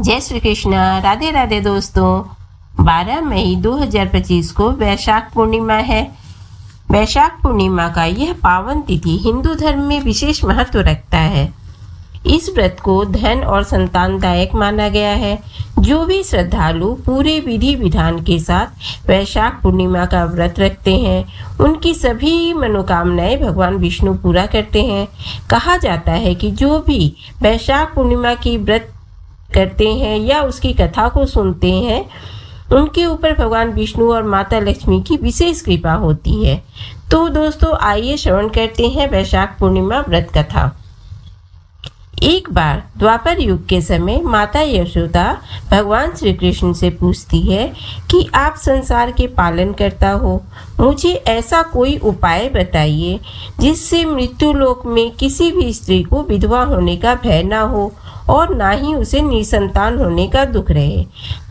जय श्री कृष्ण। राधे राधे दोस्तों। 12 मई 2025 को वैशाख पूर्णिमा है। वैशाख पूर्णिमा का यह पावन तिथि हिंदू धर्म में विशेष महत्व रखता है। इस व्रत को धन और संतानदायक माना गया है। जो भी श्रद्धालु पूरे विधि विधान के साथ वैशाख पूर्णिमा का व्रत रखते हैं, उनकी सभी मनोकामनाएं भगवान विष्णु पूरा करते हैं। कहा जाता है कि जो भी वैशाख पूर्णिमा की व्रत करते हैं या उसकी कथा को सुनते हैं, उनके ऊपर भगवान विष्णु और माता लक्ष्मी की विशेष कृपा होती है। तो दोस्तों, आइए श्रवण करते हैं वैशाख पूर्णिमा व्रत कथा। एक बार द्वापर युग के समय माता यशोदा भगवान श्री कृष्ण से पूछती है कि आप संसार के पालन करता हो, मुझे ऐसा कोई उपाय बताइए जिससे मृत्यु लोक में किसी भी स्त्री को विधवा होने का भय ना हो और ना ही उसे निसंतान होने का दुख रहे।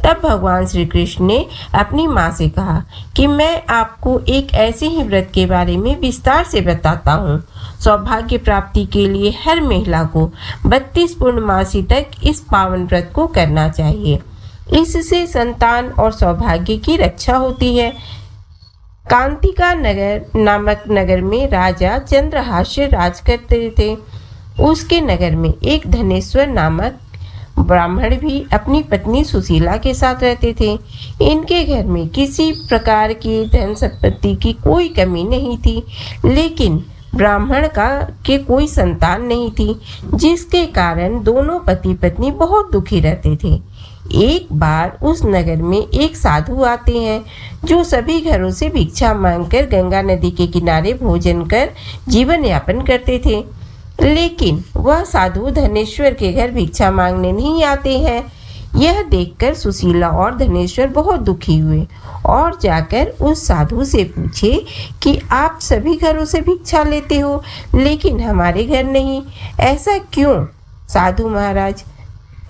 तब भगवान श्री कृष्ण ने अपनी माँ से कहा कि मैं आपको एक ऐसे ही व्रत के बारे में विस्तार से बताता हूँ। सौभाग्य प्राप्ति के लिए हर महिला को 32 पूर्णमासी तक इस पावन व्रत को करना चाहिए। इससे संतान और सौभाग्य की रक्षा होती है। कांतिका नगर नामक नगर में राजा चंद्रहास्य राज करते थे। उसके नगर में एक धनेश्वर नामक ब्राह्मण भी अपनी पत्नी सुशीला के साथ रहते थे। इनके घर में किसी प्रकार की धन संपत्ति की कोई कमी नहीं थी, लेकिन ब्राह्मण के कोई संतान नहीं थी, जिसके कारण दोनों पति पत्नी बहुत दुखी रहते थे। एक बार उस नगर में एक साधु आते हैं, जो सभी घरों से भिक्षा मांगकर गंगा नदी के किनारे भोजन कर जीवन यापन करते थे। लेकिन वह साधु धनेश्वर के घर भिक्षा मांगने नहीं आते हैं। यह देखकर सुशीला और धनेश्वर बहुत दुखी हुए और जाकर उस साधु से पूछे कि आप सभी घरों से भिक्षा लेते हो, लेकिन हमारे घर नहीं, ऐसा क्यों साधु महाराज?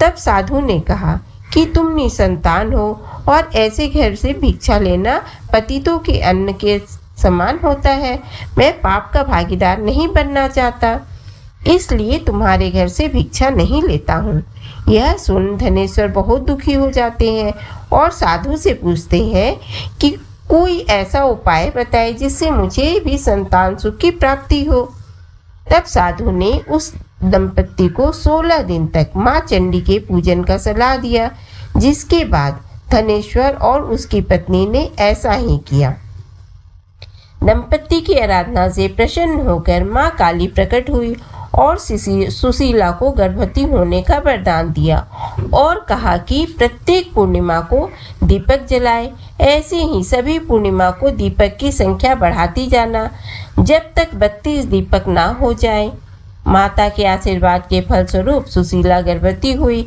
तब साधु ने कहा कि तुम निसंतान हो और ऐसे घर से भिक्षा लेना पतितों के अन्न के समान होता है। मैं पाप का भागीदार नहीं बनना चाहता, इसलिए तुम्हारे घर से भिक्षा नहीं लेता हूँ। यह सुन धनेश्वर बहुत दुखी हो जाते हैं और साधु से पूछते हैं कि कोई ऐसा उपाय बताए जिससे मुझे भी संतान सुख की प्राप्ति हो। तब साधु ने उस दंपत्ति को 16 दिन तक माँ चंडी के पूजन का सलाह दिया, जिसके बाद धनेश्वर और उसकी पत्नी ने ऐसा ही किया। दंपत्ति की आराधना से प्रसन्न होकर माँ काली प्रकट हुई और सुशीला को गर्भवती होने का वरदान दिया और कहा कि प्रत्येक पूर्णिमा को दीपक जलाए। ऐसे ही सभी पूर्णिमा को दीपक की संख्या बढ़ाती जाना, जब तक 32 दीपक ना हो जाए। माता के आशीर्वाद के फलस्वरूप सुशीला गर्भवती हुई।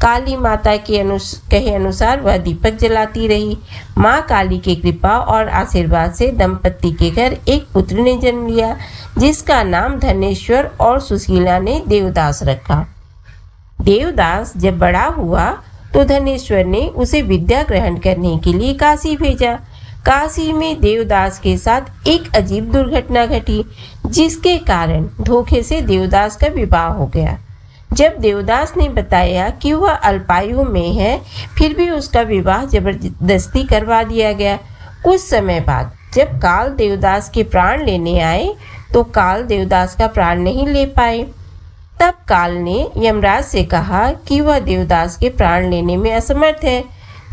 काली माता के कहे अनुसार वह दीपक जलाती रही। माँ काली की कृपा और आशीर्वाद से दंपत्ति के घर एक पुत्र ने जन्म लिया, जिसका नाम धनेश्वर और सुशीला ने देवदास रखा। देवदास जब बड़ा हुआ तो धनेश्वर ने उसे विद्या ग्रहण करने के लिए काशी भेजा। काशी में देवदास के साथ एक अजीब दुर्घटना घटी, जिसके कारण धोखे से देवदास का विवाह हो गया। जब देवदास ने बताया कि वह अल्पायु में है, फिर भी उसका विवाह जबरदस्ती करवा दिया गया। कुछ समय बाद जब काल देवदास के प्राण लेने आए तो काल देवदास का प्राण नहीं ले पाए। तब काल ने यमराज से कहा कि वह देवदास के प्राण लेने में असमर्थ है,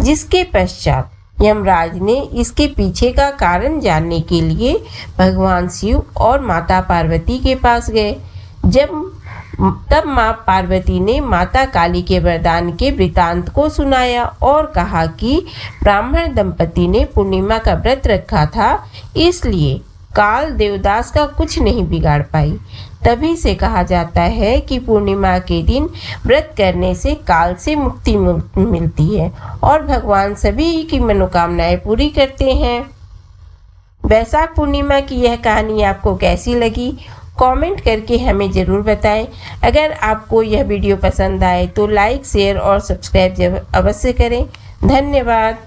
जिसके पश्चात यमराज ने इसके पीछे का कारण जानने के लिए भगवान शिव और माता पार्वती के पास गए। तब माँ पार्वती ने माता काली के वरदान के वृतांत को सुनाया और कहा कि ब्राह्मण दंपति ने पूर्णिमा का व्रत रखा था, इसलिए काल देवदास का कुछ नहीं बिगाड़ पाई। तभी से कहा जाता है कि पूर्णिमा के दिन व्रत करने से काल से मुक्ति मिलती है और भगवान सभी की मनोकामनाएं पूरी करते हैं। वैशाख पूर्णिमा की यह कहानी आपको कैसी लगी, कमेंट करके हमें ज़रूर बताएं। अगर आपको यह वीडियो पसंद आए तो लाइक, शेयर और सब्सक्राइब अवश्य करें। धन्यवाद।